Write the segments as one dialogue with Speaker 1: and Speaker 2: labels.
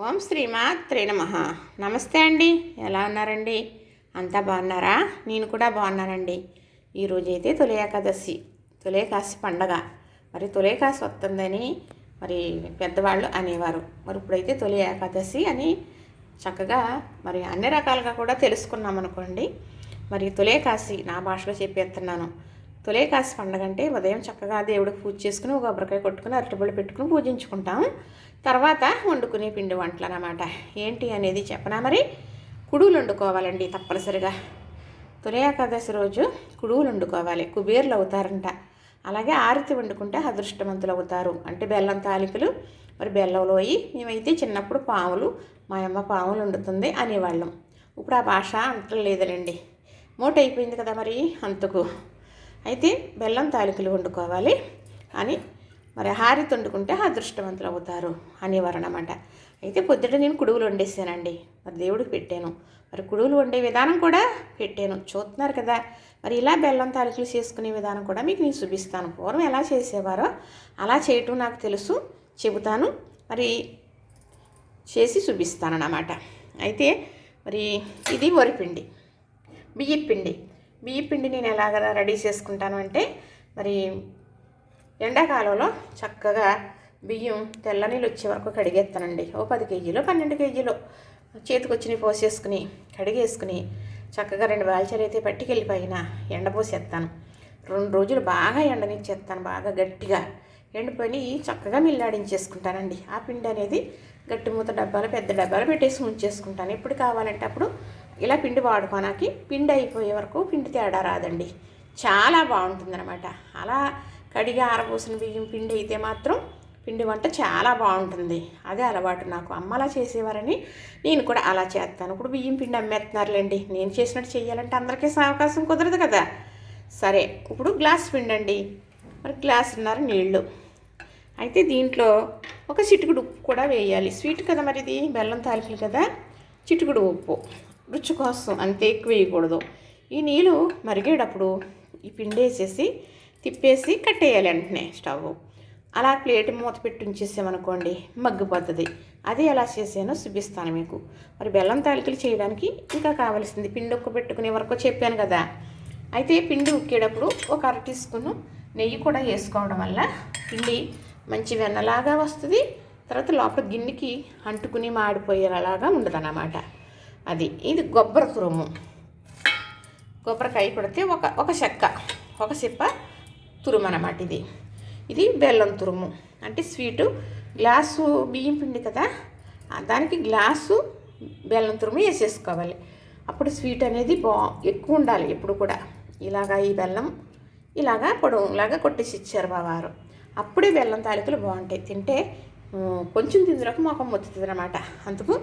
Speaker 1: ఓం శ్రీమాత్రే నమః. నమస్తే అండి, ఎలా ఉన్నారండి? అంతా బాగున్నారా? నేను కూడా బాగున్నానండి. ఈరోజైతే తొలి ఏకాదశి, తొలి ఏకాదశి పండగ. మరి తొలి ఏకాదశి వస్తుందని మరి పెద్దవాళ్ళు అనేవారు. మరి ఇప్పుడైతే తొలి ఏకాదశి అని చక్కగా మరి అన్ని రకాలుగా కూడా తెలుసుకున్నాం అనుకోండి. మరి తొలి ఏకాదశి నా భాషలో చెప్పేస్తున్నాను. తొలి ఏకాదశి పండగ అంటే ఉదయం చక్కగా దేవుడికి పూజ చేసుకుని ఒక కొబ్బరికాయ కొట్టుకుని అరటిపళ్ళు పెట్టుకుని పూజించుకుంటాం. తర్వాత వండుకునే పిండి వంటలు అన్నమాట. ఏంటి అనేది చెప్పనా? మరి కుడువులు వండుకోవాలండి తప్పనిసరిగా. తొలి ఏకాదశి రోజు కుడువులు వండుకోవాలి, కుబేర్లు అవుతారంట. అలాగే ఆరతి వండుకుంటే అదృష్టవంతులు అవుతారు. అంటే బెల్లం తాలికలు, మరి బెల్లంలోయి మేమైతే చిన్నప్పుడు పాములు, మా అమ్మ పాములు వండుతుంది అనేవాళ్ళం. ఇప్పుడు ఆ భాష అంటలేదులేండి, మూట అయిపోయింది కదా మరి అంతకు. అయితే బెల్లం తాలికలు వండుకోవాలి అని, మరి హారతి వండుకుంటే అదృష్టవంతులు అవుతారు అనేవారు అన్నమాట. అయితే పొద్దుట నేను కుడువులు వండేసానండి, మరి దేవుడికి పెట్టాను. మరి కుడువులు వండే విధానం కూడా పెట్టాను, చూస్తున్నారు కదా. మరి ఇలా బెల్లం తాలికలు చేసుకునే విధానం కూడా మీకు నేను చూపిస్తాను. పూర్వం ఎలా చేసేవారో అలా చేయటం నాకు తెలుసు, చెబుతాను, మరి చేసి చూపిస్తాను అన్నమాట. అయితే మరి ఇది వరిపిండి, బియ్యపిండి. బియ్యపిండి నేను ఎలాగ రెడీ చేసుకుంటాను అంటే, మరి ఎండాకాలంలో చక్కగా బియ్యం తెల్ల నీళ్ళు వచ్చే వరకు కడిగేస్తానండి. ఓ 10 కేజీలు 12 కేజీలు చేతికి వచ్చినవి పోసేసుకుని కడిగేసుకుని చక్కగా 2 వాల్చీలు అయితే పట్టుకెళ్ళిపోయిన ఎండపోసేస్తాను. 2 రోజులు బాగా ఎండనిచ్చేస్తాను, బాగా గట్టిగా ఎండిపోయి చక్కగా మిల్లాడించేసుకుంటానండి. ఆ పిండి అనేది గట్టి మూత డబ్బాలు, పెద్ద డబ్బాలు పెట్టేసి ఉంచేసుకుంటాను. ఎప్పుడు కావాలంటే అప్పుడు ఇలా పిండి వాడుకోనాకి. పిండి అయిపోయే వరకు పిండి తేడా రాదండి, చాలా బాగుంటుందన్నమాట. అలా కడిగి ఆరబోసిన బియ్యం పిండి అయితే మాత్రం పిండి వంట చాలా బాగుంటుంది. అదే అలవాటు నాకు, అమ్మ అలా చేసేవారని నేను కూడా అలా చేస్తాను. ఇప్పుడు బియ్యం పిండి అమ్మేస్తున్నారులేండి, నేను చేసినట్టు చేయాలంటే అందరికీ అవకాశం కుదరదు కదా. సరే, ఇప్పుడు గ్లాస్ పిండి అండి, మరి గ్లాసున్నర నీళ్ళు. అయితే దీంట్లో ఒక చిటికెడు ఉప్పు కూడా వేయాలి. స్వీట్ కదా మరి, ఇది బెల్లం తాలికలు కదా. చిటికెడు ఉప్పు రుచి కోసం, అంతే, ఎక్కువ వేయకూడదు. ఈ నీళ్ళు మరిగేటప్పుడు ఈ పిండి వేసేసి తిప్పేసి కట్టేయాలి వెంటనే స్టవ్. అలా ప్లేట్ మూత పెట్టి ఉంచేసామనుకోండి మగ్గిపోతుంది. అది ఎలా చేసానో చూపిస్తాను మీకు. మరి బెల్లం తాలికలు చేయడానికి ఇంకా కావాల్సింది పిండి ఉక్క పెట్టుకునే వరకు చెప్పాను కదా. అయితే పిండి ఉక్కేటప్పుడు ఒక 1/2 టీ స్పూన్ నెయ్యి కూడా వేసుకోవడం వల్ల పిండి మంచి వెన్నలాగా వస్తుంది. తర్వాత లోపల గిన్నెకి అంటుకుని మాడిపోయేలాగా ఉండదన్నమాట. ఇది కొబ్బరి తురుము. కొబ్బరికాయ కొడితే ఒక చెక్క, ఒక సిప్ప తురుము అన్నమాట. ఇది బెల్లం తురుము. అంటే స్వీటు గ్లాసు బియ్యం పిండి కదా, దానికి గ్లాసు బెల్లం తురుము వేసేసుకోవాలి. అప్పుడు స్వీట్ అనేది ఎక్కువ ఉండాలి ఎప్పుడు కూడా. ఇలాగా ఈ బెల్లం ఇలాగా పొడవులాగా కొట్టేసి ఇచ్చారు బావారు. అప్పుడే బెల్లం తాలికలు బాగుంటాయి. తింటే కొంచెం తిందులకు మొఖం మొత్తుతుంది అనమాట. అందుకు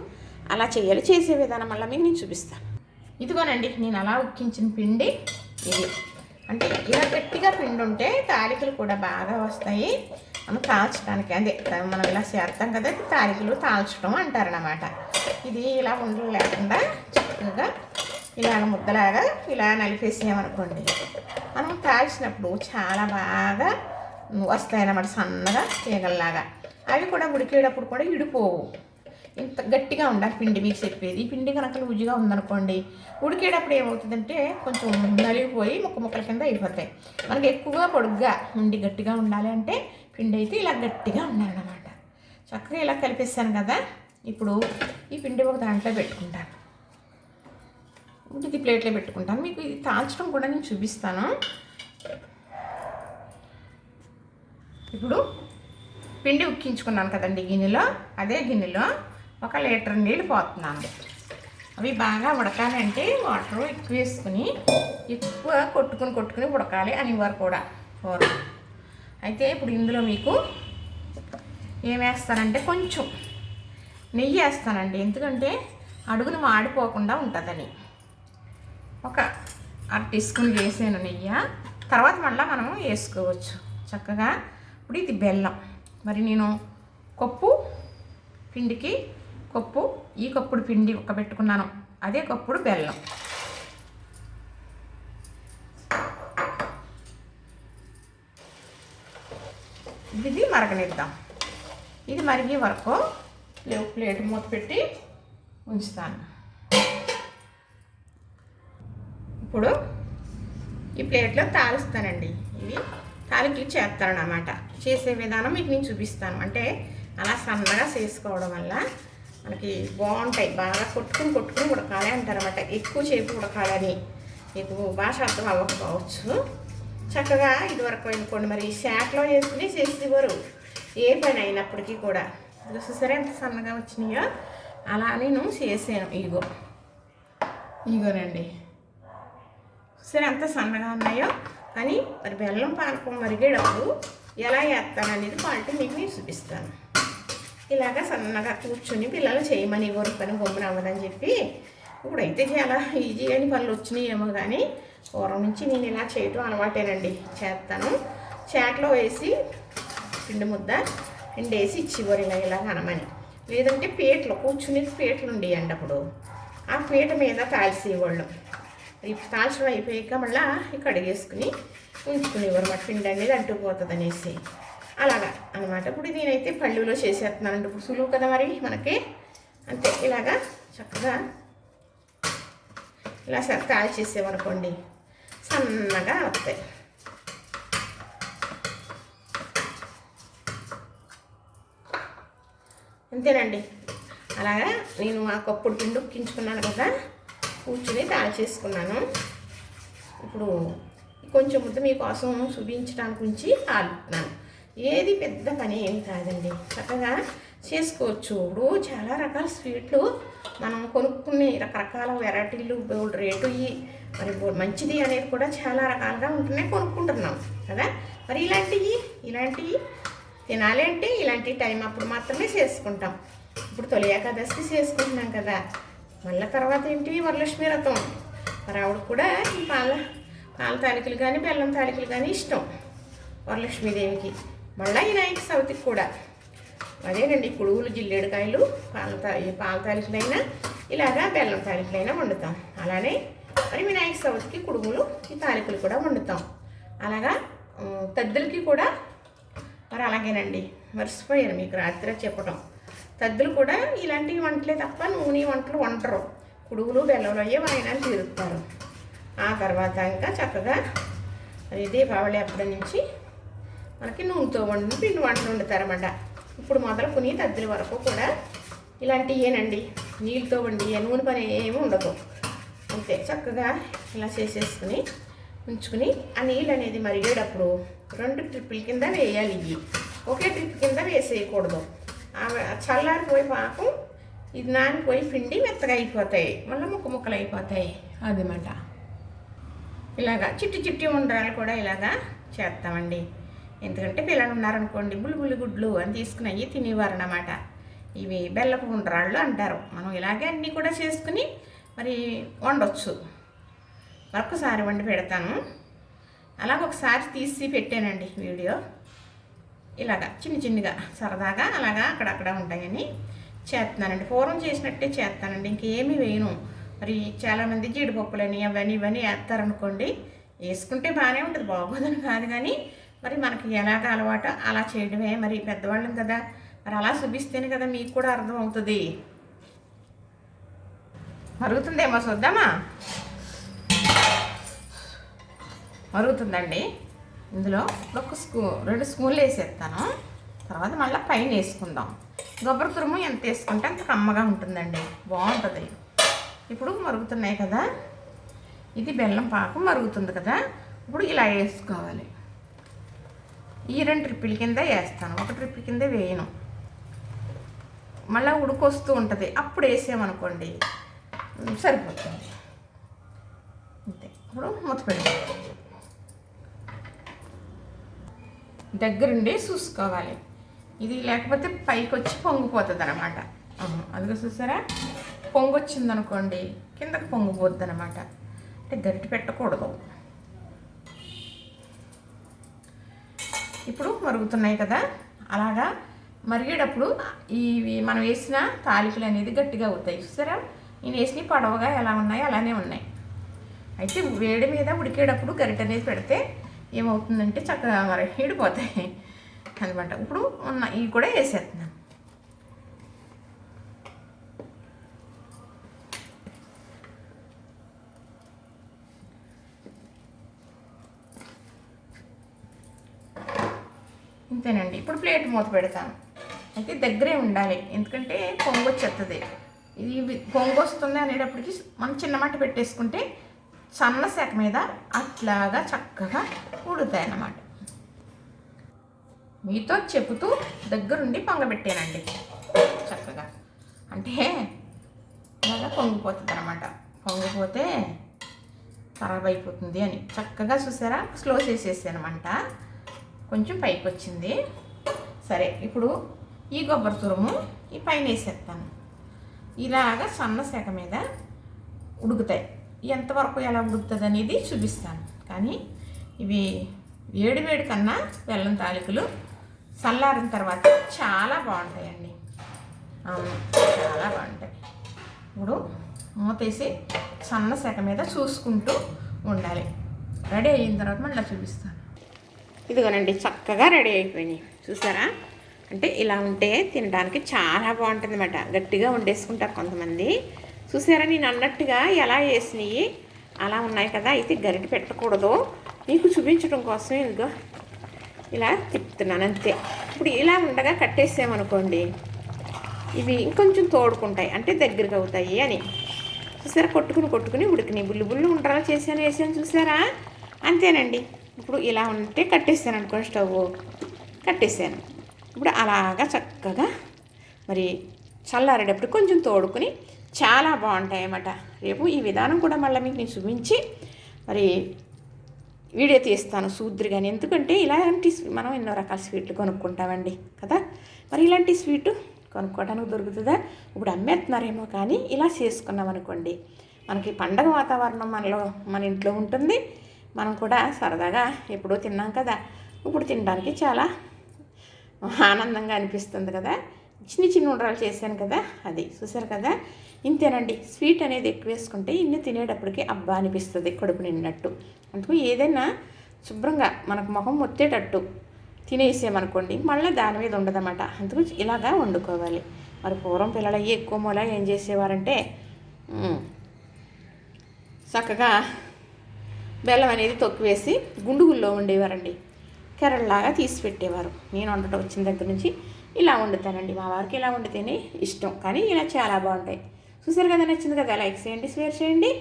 Speaker 1: అలా చేయాలి. చేసే విధానం వల్ల మీకు నేను చూపిస్తాను. ఇదిగోనండి, నేను అలా ఉక్కించిన పిండి ఇది. అంటే ఇలా గట్టిగా పిండి ఉంటే తాలికలు కూడా బాగా వస్తాయి. మనం తాల్చడానికి, అదే మనం ఇలా చేస్తాం కదా, తాలికలు తాల్చడం అంటారనమాట. ఇది ఇలా ఉండలు లేకుండా చక్కగా ఇలాగ ముద్దలాగా ఇలా నలిపేసామనుకోండి, మనం తాల్చినప్పుడు చాలా బాగా వస్తాయన్నమాట, సన్నగా తీగల్లాగా. అవి కూడా ఉడికేటప్పుడు కూడా ఇడిపోవు. ఇంత గట్టిగా ఉండాలి పిండి, మీకు చెప్పేది. ఈ పిండి కనుక లూజుగా ఉందనుకోండి, ఉడికేటప్పుడు ఏమవుతుందంటే కొంచెం నలిగిపోయి ముక్కల కింద అయిపోతాయి. మనకి ఎక్కువగా పొడుగ్గా ఉండి గట్టిగా ఉండాలి అంటే పిండి అయితే ఇలా గట్టిగా ఉండాలన్నమాట. చక్కగా ఇలా కలిపేస్తాను కదా. ఇప్పుడు ఈ పిండి ఒక దాంట్లో పెట్టుకుంటాను, ఇది ప్లేట్లో పెట్టుకుంటాను. మీకు ఇది తాల్చడం కూడా నేను చూపిస్తాను. ఇప్పుడు పిండి ఉక్కించుకున్నాను కదండి గిన్నెలో, అదే గిన్నెలో 1 లీటర్ నీళ్ళు పోతున్నాను. అవి బాగా ఉడకాలంటే వాటర్ ఎక్కువ వేసుకుని ఎక్కువ కొట్టుకుని ఉడకాలి అనేవారు కూడా పూర్వం. అయితే ఇప్పుడు ఇందులో మీకు ఏం వేస్తానంటే కొంచెం నెయ్యి వేస్తానండి, ఎందుకంటే అడుగును మాడిపోకుండా ఉంటుందని. ఒక 1/2 టీ స్పూన్ వేసాను నెయ్యి. తర్వాత మళ్ళీ మనం వేసుకోవచ్చు చక్కగా. ఇప్పుడు ఇది బెల్లం. మరి నేను కప్పు పిండికి కప్పు, ఈ కప్పుడు పిండి ఒక పెట్టుకున్నాను, అదే కప్పుడు బెల్లం. ఇది మరగనిద్దాం. ఇది మరిగే వరకు ప్లేట్ మూత పెట్టి ఉంచుతాను. ఇప్పుడు ఈ ప్లేట్లో తాలిస్తానండి. ఇవి తాలికలు చేస్తానన్నమాట. చేసే విధానం మీకు నేను చూపిస్తాను. అంటే అలా సన్నగా చేసుకోవడం వల్ల మనకి బాగుంటాయి. బాగా కొట్టుకుని ఉడకాలి అంటారన్నమాట. ఎక్కువ సేపు ఉడకాలని మీకు భాష అర్థం అవ్వకపోవచ్చు. చక్కగా ఇదివరకు అనుకోండి మరి శాట్లో వేసుకుని చేసేవారు ఏ పని అయినప్పటికీ కూడా. చూసారా ఎంత సన్నగా వచ్చినాయో. అలా నేను చేసాను. ఇగోనండి సరే ఎంత సన్నగా ఉన్నాయో. కానీ మరి బెల్లం పానకం మరిగేటప్పుడు ఎలా వేస్తాను అనేది క్వాలిటీ మీకు నేను చూపిస్తాను. ఇలాగా సన్నగా కూర్చొని పిల్లలు చేయమని ఎవరి పని గమ్మున అవ్వదని చెప్పి ఇప్పుడైతే చాలా ఈజీ అని పనులు వచ్చినాయేమో, కానీ పూర్వం నుంచి నేను ఇలా చేయటం అలవాటేనండి. చేస్తాను. చాట్లో వేసి పిండి ముద్ద వేసి ఇచ్చేవారు ఇలా అనమని. లేదంటే పీటలు కూర్చుని పీటలు ఉండేయండి. అప్పుడు ఆ పీట మీద తాల్చేవాళ్ళు. తాల్చడం అయిపోయాక మళ్ళీ కడిగేసుకుని ఉంచుకునేవారు. మా పిండి అనేది అంటుకుపోతుంది అనేసి అలాగా అనమాట. ఇప్పుడు నేనైతే పళ్ళులో చేసేస్తున్నానండి. ఇప్పుడు సులువు కదా మరి మనకి. అంతే ఇలాగా చక్కగా ఇలా తాల్చేసేమనుకోండి సన్నగా వస్తాయి. అంతేనండి. అలాగా నేను ఆ కప్పుడు పిండి ఉక్కించుకున్నాను కదా, కూర్చుని తాల్చేసుకున్నాను. ఇప్పుడు కొంచెం ముద్ద మీకోసం చూపించడానికి ఉంచి తాలుతున్నాను. ఏది పెద్ద పని ఏమి కాదండి, చక్కగా చేసుకోవచ్చు. ఇప్పుడు చాలా రకాల స్వీట్లు మనం కొనుక్కునే రకరకాల వెరైటీలు బోల్డ్ రేటు మరి మంచిది అనేది కూడా చాలా రకాలుగా ఉంటున్నాయి, కొనుక్కుంటున్నాం కదా. మరి ఇలాంటివి తినాలి అంటే ఇలాంటి టైం అప్పుడు మాత్రమే చేసుకుంటాం. ఇప్పుడు తొలి ఏకాదశి చేసుకుంటున్నాం కదా. మళ్ళీ తర్వాత ఏంటి వరలక్ష్మి వ్రతం. మరి ఆవిడ కూడా ఈ పాల తాలికలు కానీ బెల్లం తాలికలు కానీ ఇష్టం వరలక్ష్మీదేవికి. మళ్ళీ ఈ వినాయక చవితికి కూడా అదేనండి. కుడుగులు జిల్లేడుకాయలు పాల తాలికలైనా ఇలాగా బెల్లం తాలికలైనా వండుతాం. అలానే మరి వినాయక చవితికి కుడుగులు ఈ తాలికలు కూడా వండుతాం. అలాగా తద్దులకి కూడా మరి అలాగేనండి. మర్చిపోయాను మీకు రాత్రి చెప్పడం. తద్దులు కూడా ఇలాంటి వంటలే తప్ప నూనె వంటలు వండరు. కుడుగులు బెల్లంలో అయ్యే వాయినాలు తీరుతారు. ఆ తర్వాత ఇంకా చక్కగా మరి దీపావళి అప్పటి నుంచి మనకి నూనెతో వండిన పిండి వంటలు వండుతారన్నమాట. ఇప్పుడు మొదలుకొని తద్దుల వరకు కూడా ఇలాంటివేనండి. నీళ్ళతో వండి నూనె పని ఏమి ఉండదు. అంతే చక్కగా ఇలా చేసేసుకుని ఉంచుకుని ఆ నీళ్ళు అనేది మరిగేటప్పుడు 2 ట్రిప్పుల కింద వేయాలి. ఒకే ట్రిప్ కింద వేసేయకూడదు. చల్లారిపోయి పాకం ఇది నానిపోయి పిండి మెత్తగా అయిపోతాయి, మళ్ళీ ముక్కలు అయిపోతాయి అదన్నమాట. ఇలాగా చిట్టి ఉండ్రాలు కూడా ఇలాగా చేస్తామండి. ఎందుకంటే పిల్లలు ఉన్నారనుకోండి బుల్లి గుడ్లు అని తీసుకుని అవి తినేవారు అన్నమాట. ఇవి బెల్లపు ఉండ్రాళ్ళు అంటారు. మనం ఇలాగే అన్నీ కూడా చేసుకుని మరి వండొచ్చు. మరొకసారి వండి పెడతాను. అలాగ ఒకసారి తీసి పెట్టానండి వీడియో. ఇలాగా చిన్నగా సరదాగా అలాగా అక్కడక్కడ ఉంటాయని చేస్తున్నానండి. పూర్వం చేసినట్టే చేస్తానండి, ఇంకేమీ వేయను. మరి చాలామంది జీడిపప్పులని అవన్నీ ఇవన్నీ వేస్తారనుకోండి. వేసుకుంటే బాగానే ఉంటుంది, బాగోదని కాదు. కానీ మరి మనకి ఎలాగ అలవాటు అలా చేయడమే. మరి పెద్దవాళ్ళం కదా, మరి అలా చూపిస్తేనే కదా మీకు కూడా అర్థం అవుతుంది. మరుగుతుందేమో చూద్దామా. మరుగుతుందండి. ఇందులో 2 స్పూన్లు వేసేస్తాను. తర్వాత మళ్ళీ పైన వేసుకుందాం. కొబ్బరి తురుము ఎంత వేసుకుంటే అంత కమ్మగా ఉంటుందండి, బాగుంటుంది. ఇప్పుడు మరుగుతున్నాయి కదా, ఇది బెల్లం పాకం మరుగుతుంది కదా. ఇప్పుడు ఇలా వేసుకోవాలి. ఈ 2 ట్రిప్పుల కింద వేస్తాను, 1 ట్రిప్ కింద వేయను. మళ్ళీ ఉడికొస్తూ ఉంటుంది, అప్పుడు వేసామనుకోండి సరిపోతుంది. అంతే. ఇప్పుడు మూత పెడతాం. దగ్గరుండి చూసుకోవాలి. ఇది లేకపోతే పైకి వచ్చి పొంగిపోతుంది అన్నమాట. అదిగో చూసారా, పొంగు వచ్చిందనుకోండి కిందకి పొంగిపోద్ది అన్నమాట. అంటే గరిటె పెట్టకూడదు. ఇప్పుడు మరుగుతున్నాయి కదా, అలాగా మరిగేటప్పుడు ఇవి మనం వేసిన తాలికలు అనేది గట్టిగా అవుతాయి. చూసారా, నేను వేసిన పొడవుగా ఎలా ఉన్నాయో అలానే ఉన్నాయి. అయితే వేడి మీద ఉడికేటప్పుడు గరిటె అనేది పెడితే ఏమవుతుందంటే చక్కగా మరి హిడిపోతాయి అనమాట. ఇప్పుడు ఇవి కూడా వేసేస్తున్నాను. ఇంతేనండి. ఇప్పుడు ప్లేట్ మూత పెడతాను. అయితే దగ్గరే ఉండాలి, ఎందుకంటే పొంగు వచ్చేస్తుంది. ఇది పొంగు వస్తుంది అనేటప్పటికి మనం చిన్న మంట పెట్టేసుకుంటే సన్న శాఖ మీద అట్లాగా చక్కగా ఉడుతాయి అన్నమాట. మీతో చెబుతూ దగ్గరుండి పొంగబెట్టానండి చక్కగా. అంటే ఇలాగా పొంగిపోతుంది అనమాట. పొంగిపోతే ఖరాబ్ అయిపోతుంది అని చక్కగా చూసారా, స్లో చేసేసాను మంట. కొంచెం పైకి వచ్చింది. సరే, ఇప్పుడు ఈ కొబ్బరి తురుము ఈ పైన వేసేస్తాను. ఇలాగా సన్న శాఖ మీద ఉడుకుతాయి. ఎంతవరకు ఎలా ఉడుకుతుంది అనేది చూపిస్తాను. కానీ ఇవి వేడి వేడి కన్నా బెల్లం తాలికలు చల్లారిన తర్వాత చాలా బాగుంటాయండి. అవును, చాలా బాగుంటాయి. ఇప్పుడు మూతేసి సన్న శాఖ మీద చూసుకుంటూ ఉండాలి. రెడీ అయిన తర్వాత మళ్ళీ చూపిస్తాను. ఇదిగోనండి, చక్కగా రెడీ అయిపోయినాయి. చూసారా, అంటే ఇలా ఉంటే తినడానికి చాలా బాగుంటుంది అన్నమాట. గట్టిగా వండేసుకుంటారు కొంతమంది. చూసారా, నేను అన్నట్టుగా ఎలా వేసినాయి అలా ఉన్నాయి కదా. అయితే గరిటె పెట్టకూడదు, మీకు చూపించడం కోసం ఇదిగో ఇలా తిప్పుతున్నాను అంతే. ఇప్పుడు ఇలా ఉండగా కట్టేసామనుకోండి, ఇవి ఇంకొంచెం తోడుకుంటాయి, అంటే దగ్గరగా అవుతాయి అని. చూసారా, కొట్టుకుని ఉడికినాయి. బుల్లు ఉండరాలు వేసాను చూసారా. అంతేనండి. ఇప్పుడు ఇలా ఉంటే కట్టేసాను అనుకోండి, స్టవ్ కట్టేసాను. ఇప్పుడు అలాగా చక్కగా మరి చల్లారేటప్పుడు కొంచెం తోడుకుని చాలా బాగుంటాయి అన్నమాట. రేపు ఈ విధానం కూడా మళ్ళీ మీకు నేను చూపించి మరి వీడియో తీస్తాను సూద్రిగాని. ఎందుకంటే ఇలాంటి మనం ఎన్నో రకాల స్వీట్లు కొనుక్కుంటామండి కదా. మరి ఇలాంటి స్వీటు కొనుక్కోవడానికి దొరుకుతుందా? ఇప్పుడు అమ్మేస్తున్నారేమో, కానీ ఇలా చేసుకున్నాం అనుకోండి, మనకి పండగ వాతావరణం మన ఇంట్లో ఉంటుంది. మనం కూడా సరదాగా ఎప్పుడో తిన్నాం కదా, ఇప్పుడు తినడానికి చాలా ఆనందంగా అనిపిస్తుంది కదా. చిన్న ఉండ్రాలు చేశాను కదా, అది చూసారు కదా. ఇంతేనండి. స్వీట్ అనేది ఎక్కువ వేసుకుంటే ఇన్ని తినేటప్పటికి అబ్బా అనిపిస్తుంది, కడుపు నిండినట్టు. అందుకు ఏదైనా శుభ్రంగా మనకు మొహం మొత్తేటట్టు తినేసామనుకోండి, మళ్ళీ దాని మీద ఉండదన్నమాట. అందుకు ఇలాగా వండుకోవాలి. మరి పూర్వం పిల్లలు అయ్యి ఎక్కువ మూల ఏం చేసేవారంటే చక్కగా బెల్లం అనేది తొక్కివేసి గుండుగుల్లో ఉండేవారండి. కెరళలాగా తీసి పెట్టేవారు. నేను వండటం వచ్చిన దగ్గర నుంచి ఇలా వండుతానండి. మా వారికి ఇలా వండితేనే ఇష్టం, కానీ ఇలా చాలా బాగుంటాయి. చూసారు కదా, నచ్చింది కదా. లైక్ చేయండి, షేర్ చేయండి,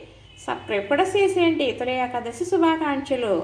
Speaker 1: సబ్స్క్రైబ్ కూడా చేసేయండి. తొలి ఏకాదశి శుభాకాంక్షలు.